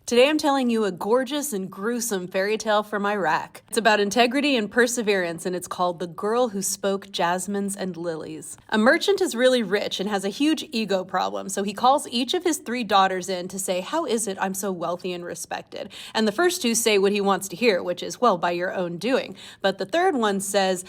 Today I'm telling you a gorgeous and gruesome fairy tale from Iraq. It's about integrity and perseverance, and it's called The Girl Who Spoke Jasmines and Lilies. A merchant is really rich and has a huge ego problem, so he calls each of his 3 daughters in to say, "How is it I'm so wealthy and respected?" And the first 2 say what he wants to hear, which is, "Well, by your own doing." But the third one says,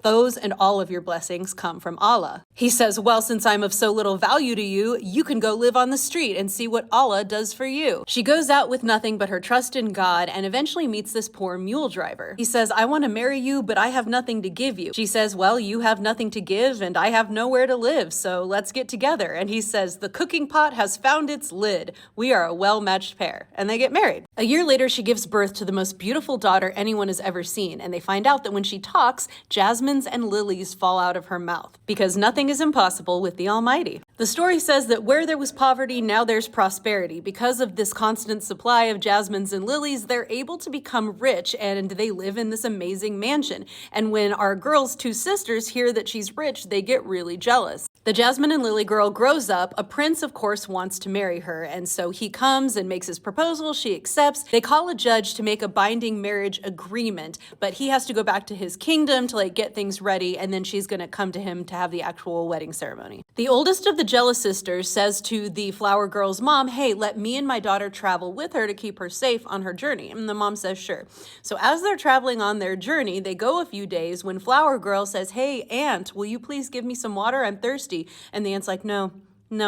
"Those and all of your blessings come from Allah." He says, "Well, since I'm of so little value to you, you can go live on the street and see what Allah does for you." She goes out with nothing but her trust in God and eventually meets this poor mule driver. He says, "I want to marry you, but I have nothing to give you." She says, "Well, you have nothing to give and I have nowhere to live, so let's get together." And he says, "The cooking pot has found its lid. We are a well-matched pair." And they get married. A year later, she gives birth to the most beautiful daughter anyone has ever seen, and they find out that when she talks, Jasmine and lilies fall out of her mouth, because nothing is impossible with the Almighty. The story says that where there was poverty, now there's prosperity. Because of this constant supply of jasmines and lilies, they're able to become rich, and they live in this amazing mansion. And when our girl's 2 sisters hear that she's rich, they get really jealous. The Jasmine and Lily girl grows up. A prince, of course, wants to marry her, and so he comes and makes his proposal. She accepts. They call a judge to make a binding marriage agreement, but he has to go back to his kingdom to get things ready, and then she's going to come to him to have the actual wedding ceremony. The oldest of the jealous sisters says to the flower girl's mom, "Hey, let me and my daughter travel with her to keep her safe on her journey." And the mom says, "Sure." So as they're traveling on their journey, they go a few days when flower girl says, "Hey, aunt, will you please give me some water? I'm thirsty." And the aunt's like, No,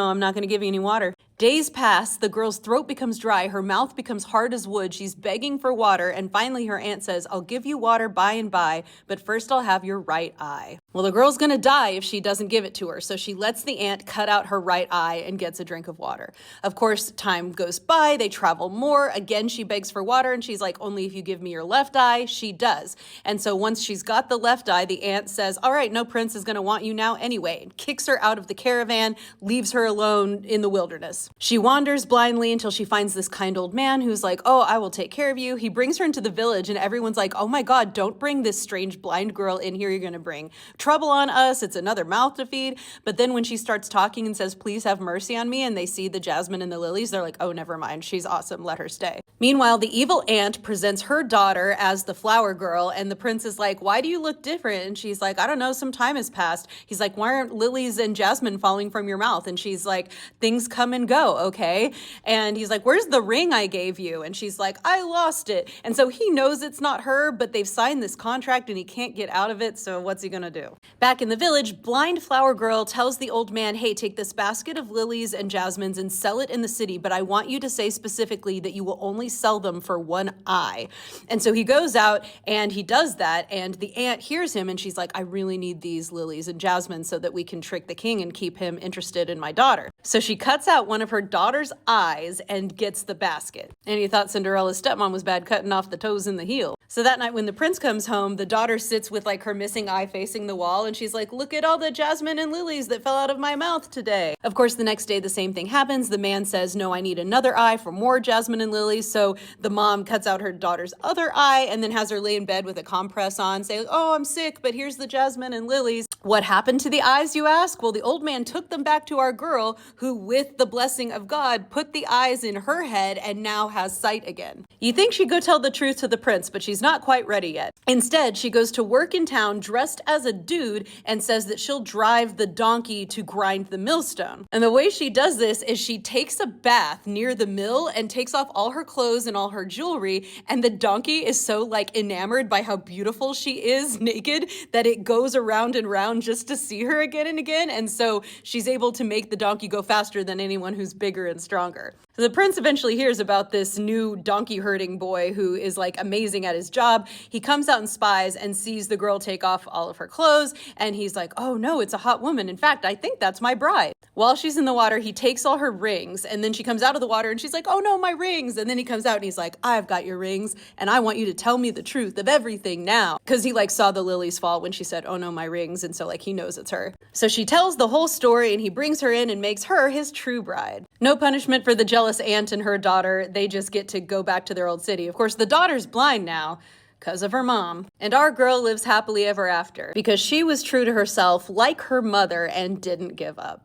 I'm not going to give you any water." Days pass, the girl's throat becomes dry, her mouth becomes hard as wood, she's begging for water, and finally her aunt says, "I'll give you water by and by, but first I'll have your right eye." Well, the girl's gonna die if she doesn't give it to her, so she lets the aunt cut out her right eye and gets a drink of water. Of course, time goes by, they travel more, again she begs for water, and she's like, "Only if you give me your left eye." She does. And so once she's got the left eye, the aunt says, "All right, no prince is gonna want you now anyway," and kicks her out of the caravan, leaves her alone in the wilderness. She wanders blindly until she finds this kind old man who's like, "Oh, I will take care of you." He brings her into the village and everyone's like, "Oh my God, don't bring this strange blind girl in here. You're going to bring trouble on us. It's another mouth to feed." But then when she starts talking and says, "Please have mercy on me," and they see the jasmine and the lilies, they're like, "Oh, never mind. She's awesome. Let her stay." Meanwhile, the evil aunt presents her daughter as the flower girl, and the prince is like, "Why do you look different?" And she's like, "I don't know. Some time has passed." He's like, "Why aren't lilies and jasmine falling from your mouth?" And she's like, "Things come and go, okay?" And he's like, "Where's the ring I gave you?" And she's like, "I lost it." And so he knows it's not her, but they've signed this contract and he can't get out of it, so what's he gonna do? Back in the village, blind flower girl tells the old man, "Hey, take this basket of lilies and jasmines and sell it in the city, but I want you to say specifically that you will only sell them for one eye." And so he goes out and he does that, and the aunt hears him and she's like, "I really need these lilies and jasmine so that we can trick the king and keep him interested in my daughter." So she cuts out one of her daughter's eyes and gets the basket. And he thought Cinderella's stepmom was bad cutting off the toes in the heel. So that night when the prince comes home, the daughter sits with her missing eye facing the wall, and she's like, "Look at all the jasmine and lilies that fell out of my mouth today." Of course, the next day the same thing happens. The man says, "No, I need another eye for more jasmine and lilies." So the mom cuts out her daughter's other eye and then has her lay in bed with a compress on, say, "Oh, I'm sick, but here's the jasmine and lilies." What happened to the eyes, you ask? Well, the old man took them back to our girl, who, with the blessing of God, put the eyes in her head and now has sight again. You think she'd go tell the truth to the prince, but she's not quite ready yet. Instead, she goes to work in town dressed as a dude and says that she'll drive the donkey to grind the millstone. And the way she does this is she takes a bath near the mill and takes off all her clothes and all her jewelry, and the donkey is so enamored by how beautiful she is naked that it goes around and round just to see her again and again, and so she's able to make the donkey go faster than anyone who's bigger and stronger. So the prince eventually hears about this new donkey herding boy who is amazing at his job. He comes out and spies and sees the girl take off all of her clothes, and he's like, "Oh no, it's a hot woman. In fact, I think that's my bride." While she's in the water, he takes all her rings, and then she comes out of the water and she's like, "Oh no, my rings." And then he comes out and he's like, "I've got your rings, and I want you to tell me the truth of everything now." Because he saw the lilies fall when she said, "Oh no, my rings," and so he knows it's her. So she tells the whole story, and he brings her in and makes her his true bride. No punishment for the jealous aunt and her daughter. They just get to go back to their old city. Of course, the daughter's blind now because of her mom. And our girl lives happily ever after because she was true to herself like her mother and didn't give up.